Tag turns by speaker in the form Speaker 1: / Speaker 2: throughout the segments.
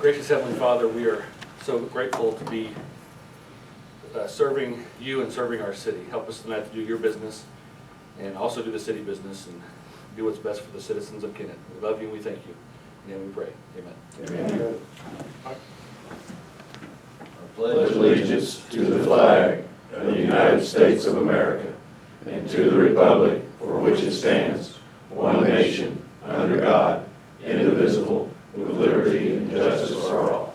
Speaker 1: Gracious Heavenly Father, we are so grateful to be serving you and serving our city. Help us tonight to do your business and also do the city business and do what's best for the citizens of Kennett. We love you and we thank you. And we pray. Amen.
Speaker 2: Amen.
Speaker 3: I pledge allegiance to the flag of the United States of America and to the republic for which it stands, one nation, under God, indivisible, with liberty and justice for all.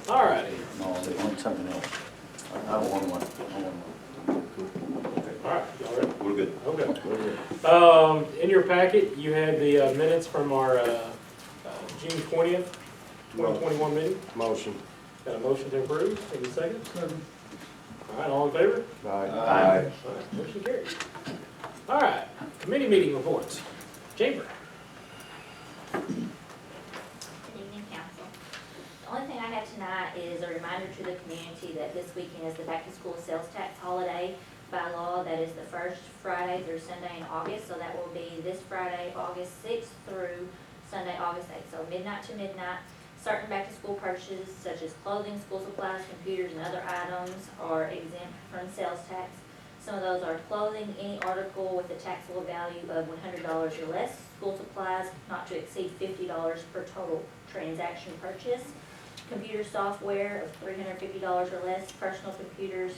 Speaker 1: All righty.
Speaker 2: No, they want something else. I want one.
Speaker 1: All right. Y'all ready?
Speaker 2: We're good.
Speaker 1: Okay. In your packet, you had the minutes from our June 20th, 2021 meeting.
Speaker 4: Motion.
Speaker 1: Got a motion to approve. Any second? All right, all in favor?
Speaker 4: Aye.
Speaker 1: All right, motion carries. All right, committee meeting reports. Chamber.
Speaker 5: Good evening, council. The only thing I have tonight is a reminder to the community that this weekend is the back-to-school sales tax holiday. By law, that is the first Friday through Sunday in August, so that will be this Friday, August 6th through Sunday, August 8th. So midnight to midnight. Certain back-to-school purchases such as clothing, school supplies, computers, and other items are exempt from sales tax. Some of those are clothing, any article with a taxable value of $100 or less, school supplies not to exceed $50 per total transaction purchase, computer software of $350 or less, personal computers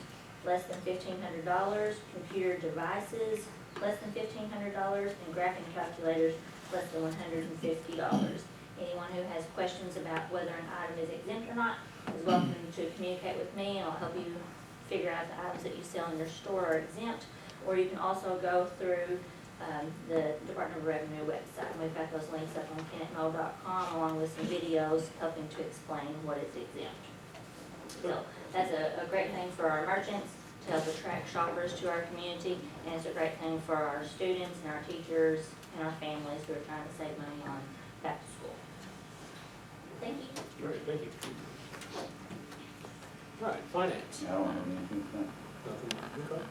Speaker 5: less than $1,500, computer devices less than $1,500, and graphing calculators less than $150. Anyone who has questions about whether an item is exempt or not is welcome to communicate with me, and I'll help you figure out the items that you sell in your store are exempt. Or you can also go through the Department of Revenue website, and we've got those links up on kennettmo.com along with some videos helping to explain what is exempt. So that's a great thing for our merchants to help attract shoppers to our community, and it's a great thing for our students and our teachers and our families who are trying to save money on back to school. Thank you.
Speaker 1: Great, thank you. All right, finance.
Speaker 2: I don't have anything.
Speaker 1: Nothing. Okay.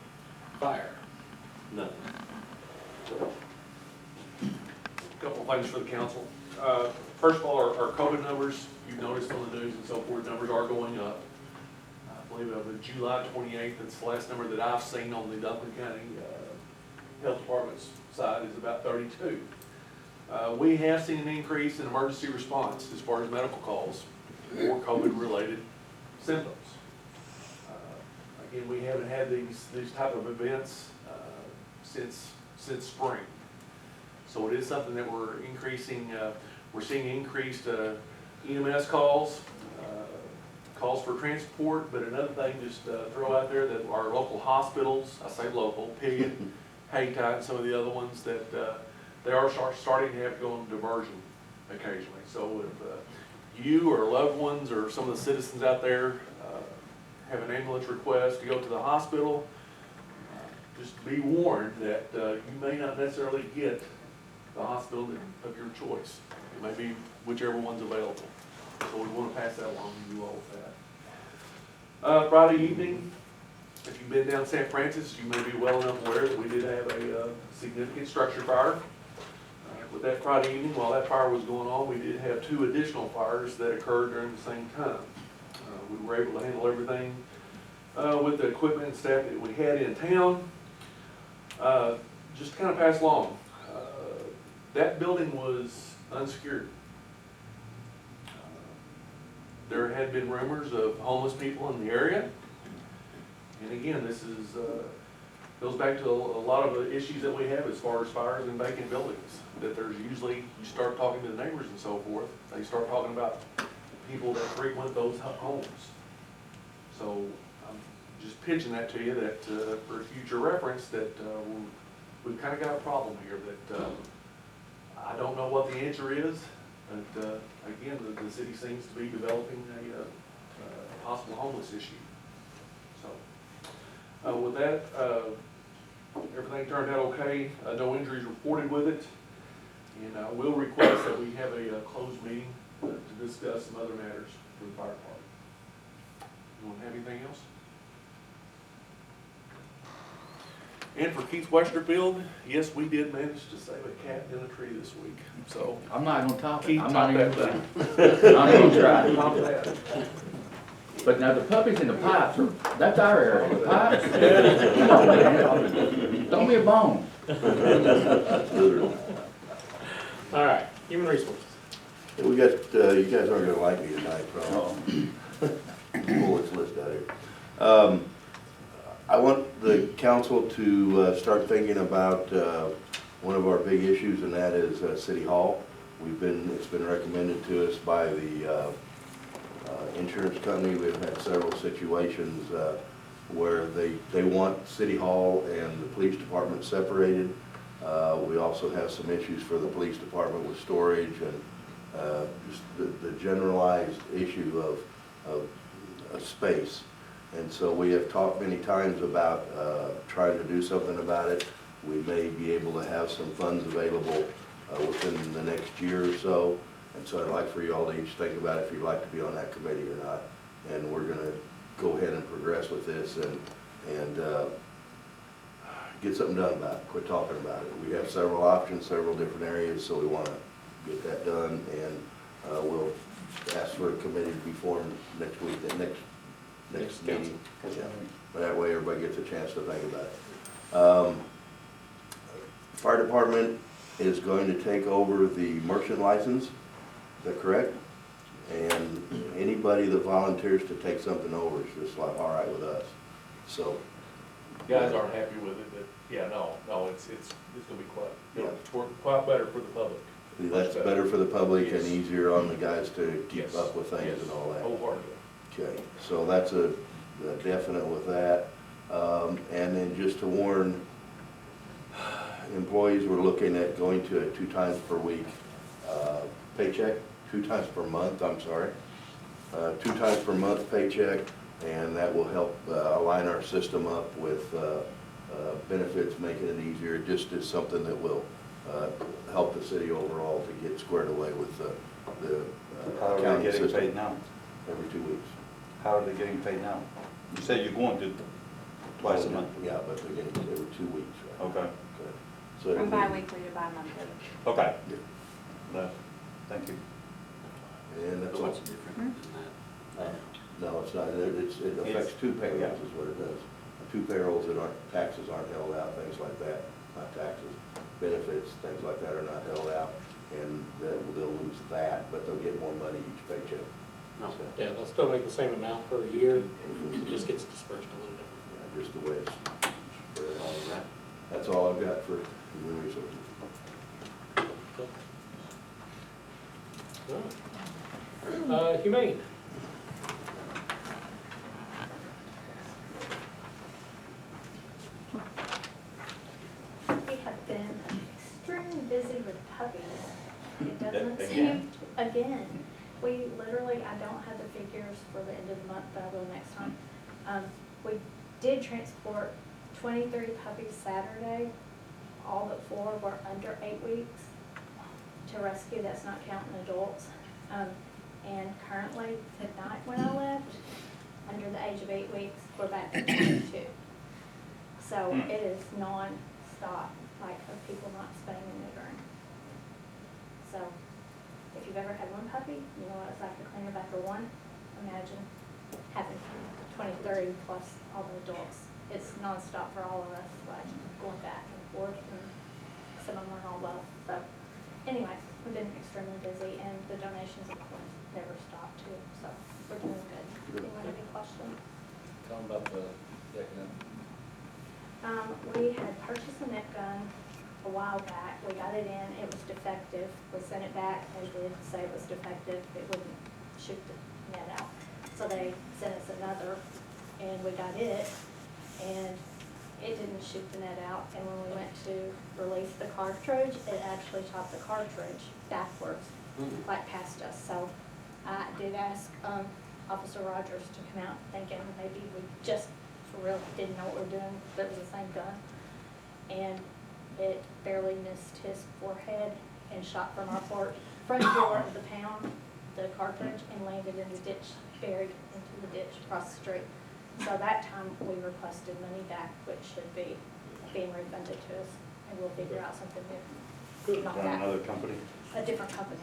Speaker 1: Fire.
Speaker 6: Nothing. Couple of things for the council. First of all, our COVID numbers, you've noticed on the news and so forth, numbers are going up. I believe of the July 28th, that's the last number that I've seen on the Duncan County Health Department's side, is about 32. We have seen an increase in emergency response as far as medical calls for COVID-related symptoms. Again, we haven't had these type of events since spring. So it is something that we're increasing. We're seeing increased EMS calls, calls for transport, but another thing, just throw out there that our local hospitals, I say local, Piggott, Haytide, and some of the other ones, that they are starting to have to go on diversion occasionally. So if you or loved ones or some of the citizens out there have an ambulance request to go to the hospital, just be warned that you may not necessarily get the hospital of your choice. It may be whichever one's available. So we want to pass that along to you all with that. Friday evening, if you've been down St. Francis, you may be well enough aware that we did have a significant structure fire. With that Friday evening, while that fire was going on, we did have 2 additional fires that occurred during the same time. We were able to handle everything with the equipment and staff that we had in town. Just to kind of pass along, that building was unsecured. There had been rumors of homeless people in the area. And again, this is goes back to a lot of the issues that we have as far as fires in vacant buildings. That there's usually, you start talking to the neighbors and so forth, they start talking about people that frequent those homes. So I'm just pitching that to you that for future reference, that we've kind of got a problem here that I don't know what the answer is, but again, the city seems to be developing a possible homeless issue. So with that, everything turned out okay. No injuries reported with it. And I will request that we have a closed meeting to discuss discuss some other matters for the fire department. You want to have anything else? And for Keith Westerfield, yes, we did manage to save a cat in a tree this week, so.
Speaker 2: I'm not gonna top it.
Speaker 6: Keith,
Speaker 2: I'm
Speaker 6: top
Speaker 2: not even
Speaker 6: that
Speaker 2: trying. I'm gonna try.
Speaker 6: Top that.
Speaker 2: But now the puppies and the pipes are, that's our area. The pipes? Come on, man. Throw me a bone.
Speaker 4: All right, human resources.
Speaker 3: We got, you guys aren't gonna like me tonight, probably. Pull this list out here. I want the council to start thinking about one of our big issues, and that is City Hall. It's been recommended to us by the insurance company. We've had several situations where they want City Hall and the police department separated. We also have some issues for the police department with storage and just the generalized issue of space. And so we have talked many times about trying to do something about it. We may be able to have some funds available within the next year or so. And so I'd like for you all to each think about if you'd like to be on that committee or not. And we're gonna go ahead and progress with this and get something done about it, quit talking about it. We have several options, several different areas, so we wanna get that done, and we'll ask for a committee to be formed next week, next meeting. Yeah. That way everybody gets a chance to think about it. Fire department is going to take over the merchant license, is that correct? And anybody that volunteers to take something over is just like, all right with us, so.
Speaker 6: Guys aren't happy with it, but yeah, no, it's gonna be quite better for the public.
Speaker 3: That's better for the public and
Speaker 6: Yes.
Speaker 3: easier on the guys to keep
Speaker 6: Yes.
Speaker 3: up with things
Speaker 6: Yes.
Speaker 3: and all that.
Speaker 6: Wholeheartedly.
Speaker 3: Okay, so that's a definite with that. And then just to warn employees, we're looking at going to a 2 times per week paycheck, 2 times per month, I'm sorry. 2 times per month paycheck, and that will help align our system up with benefits, making it easier. It just is something that will help the city overall to get squared away with the
Speaker 2: How are they
Speaker 3: accounting
Speaker 2: getting
Speaker 3: system
Speaker 2: paid now?
Speaker 3: every 2 weeks.
Speaker 2: How are they getting paid now? You say you're going to twice a month.
Speaker 3: Yeah, but they're getting it every 2 weeks, right?
Speaker 2: Okay.
Speaker 3: Okay. So it'll
Speaker 7: From
Speaker 3: be-
Speaker 7: bi-weekly to bi-monthly.
Speaker 2: Okay.
Speaker 3: Yeah.
Speaker 2: No, thank you.
Speaker 3: And that's all.
Speaker 4: What's different than that?
Speaker 3: No, it's not, it affects 2 payrolls is what it does. 2 payrolls that taxes aren't held out, things like that, not taxes, benefits, things like that are not held out, and they'll lose that, but they'll get more money each paycheck.
Speaker 4: No, yeah, they'll still make the same amount per year, it just gets dispersed a little different.
Speaker 3: Yeah, just the way it's spread out. That's all I've got for human resources.
Speaker 4: All right. Humane.
Speaker 8: We have been extremely busy with puppies. It doesn't
Speaker 2: Again?
Speaker 8: seem, again, we literally, I don't have the figures for the end of the month, but I will next time. We did transport 23 puppies Saturday. All but 4 were under 8 weeks to rescue, that's not counting adults. And currently, tonight when I left, under the age of 8 weeks, we're back to 22. So it is non-stop, like, of people not spaying and neutering. So if you've ever had one puppy, you know what it's like to clean up after one. Imagine having 23 plus all the adults. It's non-stop for all of us, like going back and forth, and some of them are all love. So anyway, we've been extremely busy, and the donations, of course, never stop too. So we're doing good. Anyone have any questions?
Speaker 1: Tell them about the Kennett.
Speaker 8: We had purchased a net gun a while back. We got it in, it was defective. We sent it back, they did say it was defective, it wouldn't shoot the net out. So they sent us another, and we got it, and it didn't shoot the net out. And when we went to release the cartridge, it actually shot the cartridge backwards, like past us. So I did ask Officer Rogers to come out, thinking maybe we just for real didn't know what we were doing, but it was the same gun. And it barely missed his forehead and shot from our front door of the pound the cartridge and landed in the ditch, buried into the ditch across the street. So that time we requested money back, which should be being refunded to us, and we'll figure out something new. Not
Speaker 3: From
Speaker 8: that,
Speaker 3: another company?
Speaker 8: a different company,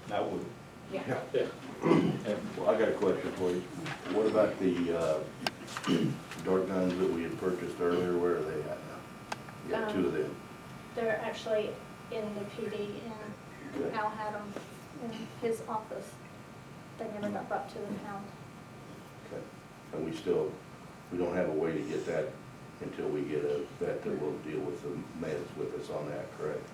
Speaker 3: That would.
Speaker 8: yeah.
Speaker 4: Yeah.
Speaker 3: Well, I got a question for you. What about the dart guns that we had purchased earlier? Where are they at now? You got two of them.
Speaker 8: They're actually in the PD, and
Speaker 3: Okay.
Speaker 8: Al had them in his office. They never got brought to the pound.
Speaker 3: Okay. And we don't have a way to get that until we get a vet that will deal with the meds with us on that, correct?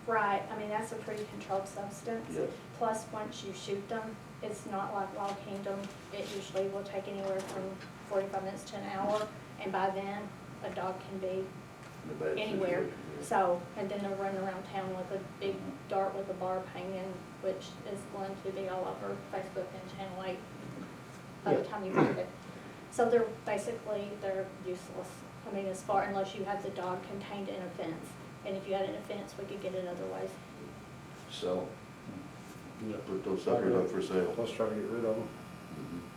Speaker 8: Right, I mean, that's a pretty controlled substance.
Speaker 3: Yes.
Speaker 8: Plus, once you shoot them, it's not like Wild Kingdom. It usually will take anywhere from 45 minutes to an hour, and by then, a dog can be
Speaker 3: In a bad
Speaker 8: anywhere.
Speaker 3: situation, yeah.
Speaker 8: So, and then they're running around town with a big dart with a barb hanging, which is going to be all over Facebook and Channel 8 by the time you find it. So they're basically, they're useless. I mean, as far, unless you have the dog contained in a fence. And if you had it in a fence, we could get it other ways.
Speaker 3: So, put those suckers up for sale.
Speaker 7: Let's try to get rid of them.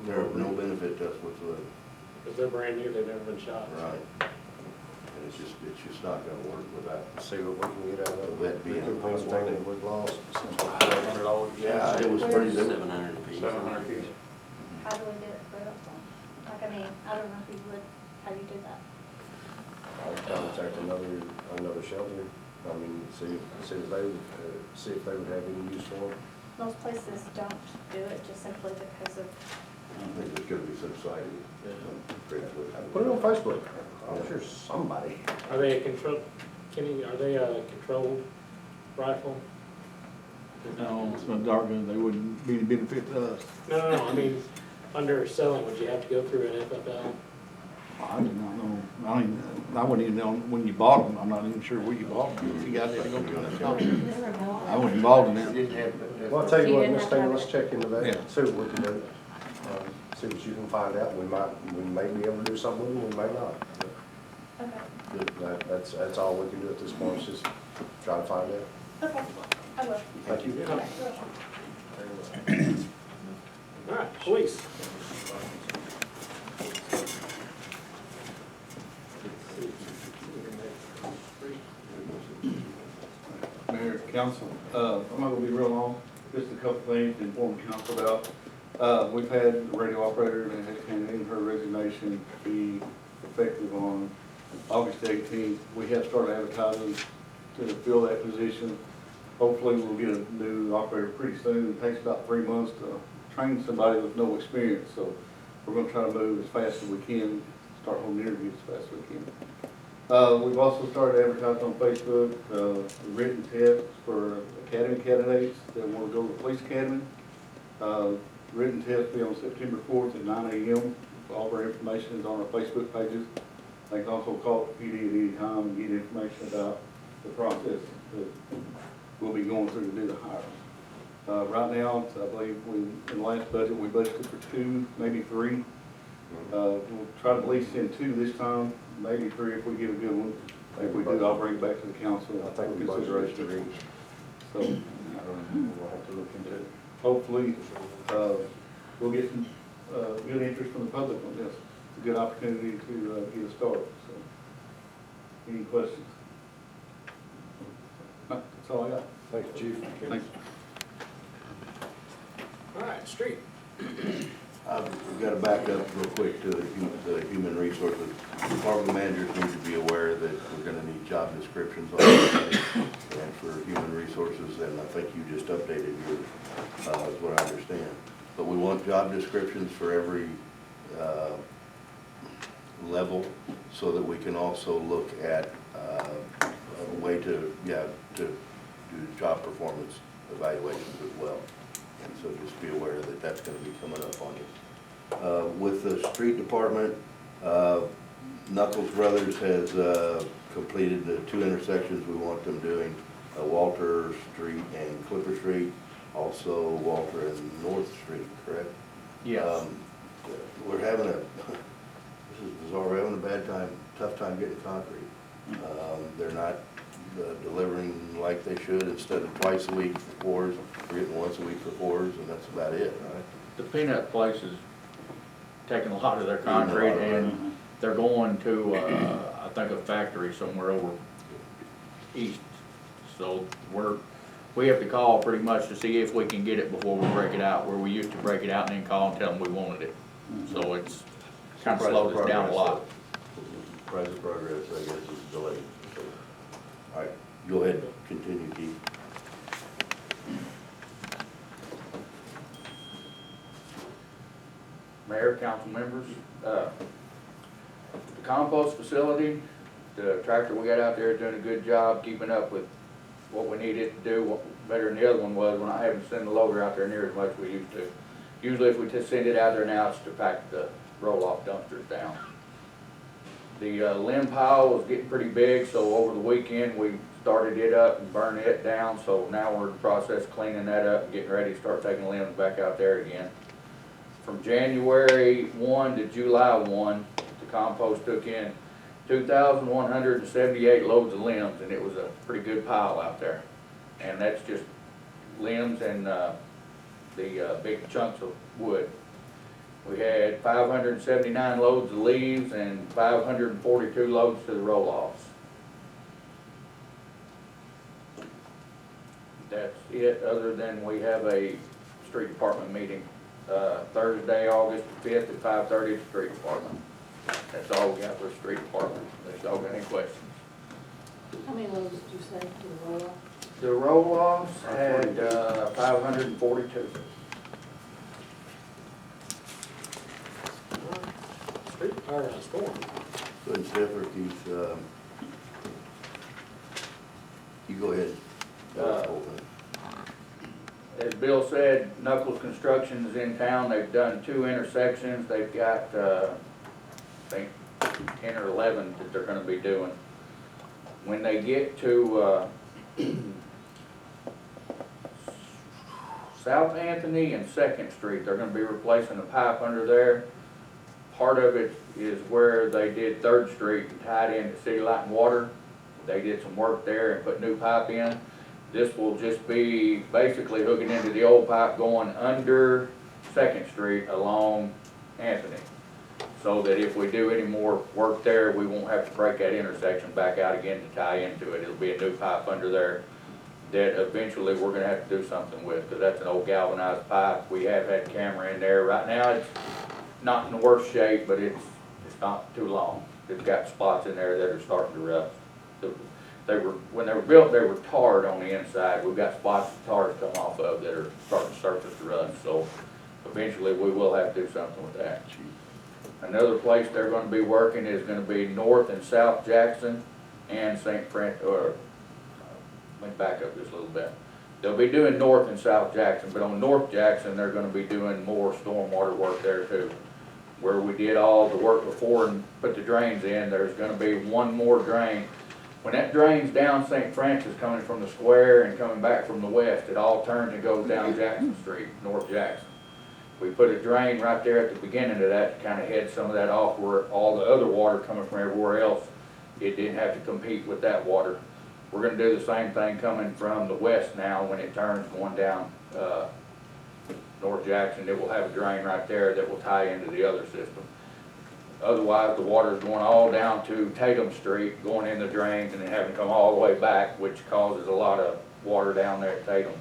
Speaker 3: They're of no benefit to us whatsoever.
Speaker 4: Because they're brand new, they've never been shot.
Speaker 3: Right. And it's just not gonna work without
Speaker 7: See what we can get out of it.
Speaker 3: That being
Speaker 7: Good things
Speaker 3: possible.
Speaker 7: taken, we've lost.
Speaker 3: Yeah, it was pretty good.
Speaker 9: 700 apiece.
Speaker 3: 700 apiece.
Speaker 8: How do we get it rid of them? Like, I mean, I don't know who would, how you do that.
Speaker 7: I'll contact another shelter, I mean, see if they would, see if they would have any use for them.
Speaker 8: Most places don't do it just simply because of,
Speaker 3: I think there's gonna be some site.
Speaker 7: Put it on Facebook, I'm sure somebody.
Speaker 4: Are they a control, Kenny, are they a controlled rifle?
Speaker 10: No, it's not dark gun, they wouldn't be any benefit to us.
Speaker 4: No, I mean, under selling, would you have to go through an FFL?
Speaker 10: I do not know, I wouldn't even know when you bought them, I'm not even sure where you bought them, if you guys had to go through that. I wasn't involved in that.
Speaker 7: Well, I'll tell you
Speaker 8: You
Speaker 7: what,
Speaker 8: didn't
Speaker 7: Miss
Speaker 8: have to
Speaker 7: Taylor,
Speaker 8: have
Speaker 7: let's
Speaker 8: it.
Speaker 7: check into
Speaker 10: Yeah.
Speaker 7: that, see what we can do. See what you can find out, we may be able to do something with them, we may not.
Speaker 8: okay,
Speaker 7: That's all we can do at this point, is just try to find out.
Speaker 8: okay, I will.
Speaker 7: Thank you.
Speaker 8: Okay.
Speaker 4: All right, police.
Speaker 10: Mayor, council, I'm not gonna be real long, just a couple things to inform council about. We've had a radio operator that has handed in her resignation be effective on August 18th. We have started advertising to fill that position. Hopefully we'll get a new operator pretty soon. It takes about 3 months to train somebody with no experience, so we're gonna try to move as fast as we can, start holding interviews as fast as we can. We've also started advertising on Facebook, written tests for academy candidates that want to go to the police academy. Written test will be on September 4th at 9 a.m. All of our information is on our Facebook pages. They can also call the PD at any time and get information about the process that we'll be going through to do the hiring. Right now, I believe in the last budget, we budgeted for 2, maybe 3. We'll try to at least send 2 this time, maybe 3 if we get a good one. If we do, I'll bring it back to the council.
Speaker 7: I think we budgeted for each.
Speaker 10: So,
Speaker 7: We'll have to look into it.
Speaker 10: hopefully, we'll get some, good interest from the public on this. It's a good opportunity to get a start, so. Any questions? No, that's all I got.
Speaker 7: Thank you, Chief.
Speaker 10: Thanks.
Speaker 4: All right, street.
Speaker 3: We've got to back up real quick to the human resources. Department managers need to be aware that we're going to need job descriptions on this and for human resources, and I think you just updated yours, is what I understand. But we want job descriptions for every level so that we can also look at a way to do job performance evaluations as well. And so just be aware that that's going to be coming up on you. With the street department, Knuckles Brothers has completed the 2 intersections we want them doing, Walter Street and Clipper Street, also Walter and North Street, correct?
Speaker 2: Yes.
Speaker 3: We're having this is bizarre, we're having a tough time getting concrete. They're not delivering like they should instead of twice a week for fours, we're getting once a week for fours, and that's about it, right?
Speaker 2: The peanut place is taking a lot of their concrete and they're going to, I think a factory somewhere over east. So we have to call pretty much to see if we can get it before we break it out, where we used to break it out and then call and tell them we wanted it. So it's kind of slowed us down a lot.
Speaker 3: Price of progress, I guess, is delayed. So, all right, go ahead, continue, Keith.
Speaker 2: Mayor, council members, the compost facility, the tractor we got out there is doing a good job keeping up with what we need it to do, better than the other one was when I haven't sent the loader out there near as much as we used to. Usually if we just send it out there now, it's to pack the roll-off dumpsters down. The limb pile was getting pretty big, so over the weekend we started it up and burned it down, so now we're in the process of cleaning that up and getting ready to start taking limbs back out there again. From January 1 to July 1, the compost took in 2,178 loads of limbs, and it was a pretty good pile out there. And that's just limbs and the big chunks of wood. We had 579 loads of leaves and 542 loads to the roll-offs. That's it, other than we have a street department meeting Thursday, August 5th at 5:30 at the street department. That's all we got for the street department. If y'all got any questions.
Speaker 9: How many loads did you say for the roll-off?
Speaker 2: The roll-offs had 542.
Speaker 4: Street, or storm.
Speaker 3: Go ahead, Steph, or Keith, you go ahead.
Speaker 2: As Bill said, Knuckles Construction is in town. They've done 2 intersections. They've got, I think, 10 or 11 that they're gonna be doing. When they get to, South Anthony and 2nd Street, they're gonna be replacing the pipe under there. Part of it is where they did 3rd Street and tied into City Light and Water. They did some work there and put new pipe in. This will just be basically hooking into the old pipe going under 2nd Street along Anthony. So that if we do any more work there, we won't have to break that intersection back out again to tie into it. It'll be a new pipe under there that eventually we're gonna have to do something with, because that's an old galvanized pipe. We have had camera in there. Right now it's not in the worst shape, but it's not too long. It's got spots in there that are starting to rust. When they were built, they were tarred on the inside. We've got spots of tar to come off of that are starting to surface to rust. So eventually we will have to do something with that. Another place they're going to be working is going to be North and South Jackson and St. Francis, or let me back up just a little bit. They'll be doing North and South Jackson, but on North Jackson, they're going to be doing more stormwater work there too. Where we did all the work before and put the drains in, there's going to be one more drain. When that drains down St. Francis coming from the square and coming back from the west, it all turns and goes down Jackson Street, North Jackson. We put a drain right there at the beginning of that to kind of head some of that off where all the other water coming from everywhere else, it didn't have to compete with that water. We're going to do the same thing coming from the west now when it turns going down North Jackson. It will have a drain right there that will tie into the other system. Otherwise, the water is going all down to Tatum Street, going in the drains and then having to come all the way back, which causes a lot of water down there at Tatum.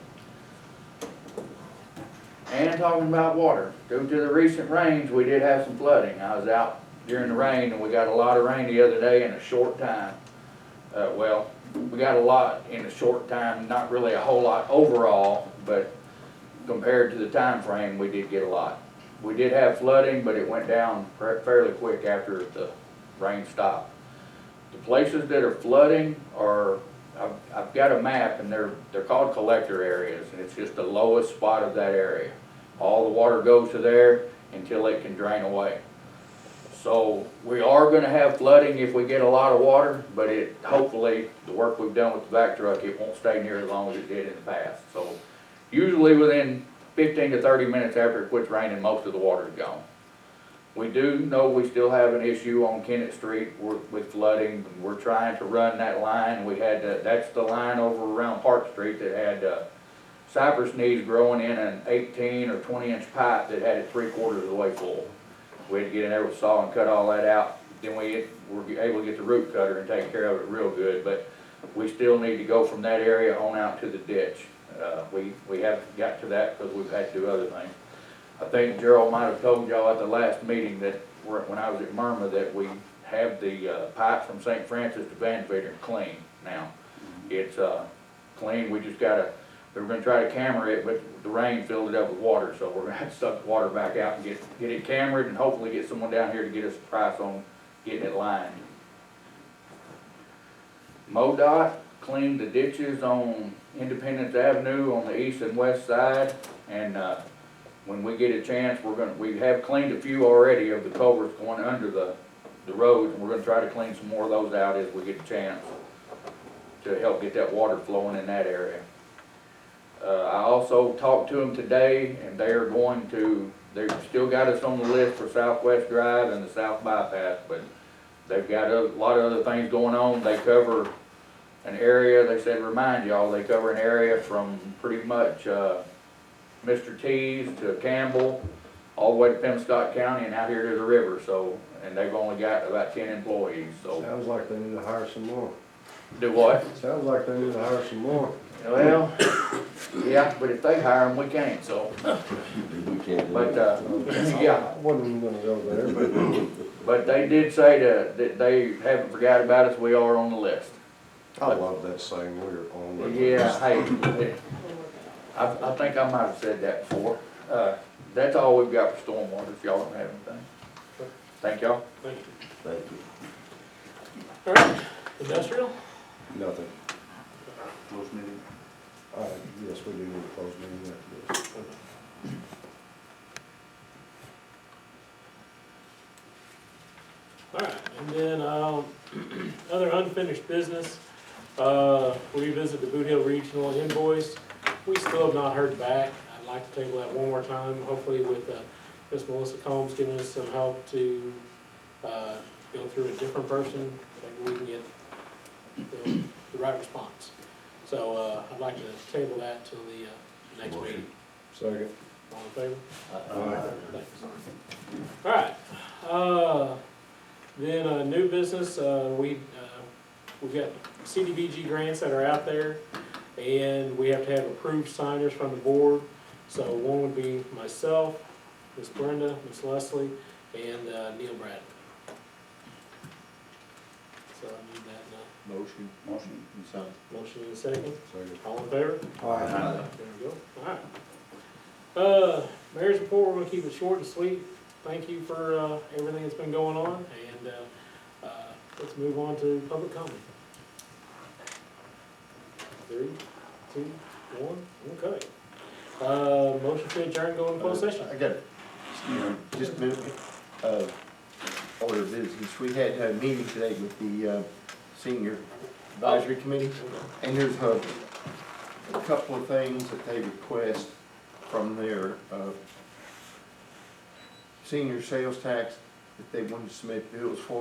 Speaker 2: And talking about water, due to the recent rains, we did have some flooding. I was out during the rain and we got a lot of rain the other day in a short time. Well, we got a lot in a short time, not really a whole lot overall, but compared to the time frame, we did get a lot. We did have flooding, but it went down fairly quick after the rain stopped. The places that are flooding are, I've got a map, and they're called collector areas, and it's just the lowest spot of that area. All the water goes to there until it can drain away. So we are going to have flooding if we get a lot of water, but hopefully the work we've done with the back truck, it won't stay near as long as it did in the past. So usually within 15 to 30 minutes after it quits raining, most of the water is gone. We do know we still have an issue on Kennett Street with flooding. We're trying to run that line. We had, that's the line over around Park Street that had cypress knees growing in an 18 or 20-inch pipe that had it 3/4 of the way full. We had to get in there with saw and cut all that out. Then we were able to get the root cutter and take care of it real good, but we still need to go from that area on out to the ditch. We haven't got to that because we've had to do other things. I think Gerald might have told y'all at the last meeting that, when I was at Murma, that we have the pipe from St. Francis to Van Vader clean now. It's clean, we just gotta, we were gonna try to camera it, but the rain filled it up with water, so we're gonna have to suck the water back out and get it cambered and hopefully get someone down here to get us a price on getting it lined. MoDOT cleaned the ditches on Independence Avenue on the east and west side, and when we get a chance, we have cleaned a few already of the culverts going under the roads, and we're gonna try to clean some more of those out as we get a chance to help get that water flowing in that area. I also talked to them today, and they've still got us on the list for Southwest Drive and the South Bypass, but they've got a lot of other things going on. They cover an area, they said remind y'all, they cover an area from pretty much Mr. T's to Campbell, all the way to Penobscot County and out here to the river, so, and they've only got about 10 employees, so.
Speaker 7: Sounds like they need to hire some more.
Speaker 2: Do what?
Speaker 7: Sounds like they need to hire some more.
Speaker 2: Well, yeah, but if they hire them, we can't, so.
Speaker 7: We can't.
Speaker 2: But, yeah.
Speaker 7: I wasn't gonna go there,
Speaker 2: But they did say that they haven't forgot about us, we are on the list.
Speaker 7: I love that saying, we're on the.
Speaker 2: Yeah, hey, I think I might have said that before. That's all we've got for stormwater, if y'all don't have anything. Thank y'all.
Speaker 4: Thank you.
Speaker 7: Thank you.
Speaker 4: All right, industrial?
Speaker 7: Nothing.
Speaker 10: Close meeting.
Speaker 7: Yes, we do need a closed meeting after this.
Speaker 4: All right, and then, other unfinished business, revisit the Boot Hill Regional invoice. We still have not heard back. I'd like to table that one more time, hopefully with, Miss Melissa Combs giving us some help to, go through a different person, maybe we can get the right response. So, I'd like to table that till the, next meeting.
Speaker 7: Second.
Speaker 4: All in favor?
Speaker 7: Aye.
Speaker 4: Thanks. All right, then, new business, we've got Cdbg grants that are out there, and we have to have approved signers from the board. So one would be myself, Miss Brenda, Miss Leslie, and Neil Bradley. So I need that now.
Speaker 3: Motion.
Speaker 4: Motion in a second.
Speaker 7: Second.
Speaker 4: All in favor?
Speaker 7: Aye.
Speaker 4: There we go. All right. Mayor's report, we're gonna keep it short and sweet. Thank you for everything that's been going on, and let's move on to public comment. 3, 2, 1, okay. Motion to adjourn, go in closed session.
Speaker 3: I got it. Just a minute. Order of business. We had a meeting today with the senior advisory committee, and there's a couple of things that they request from their senior sales tax that they wanted to submit bills for.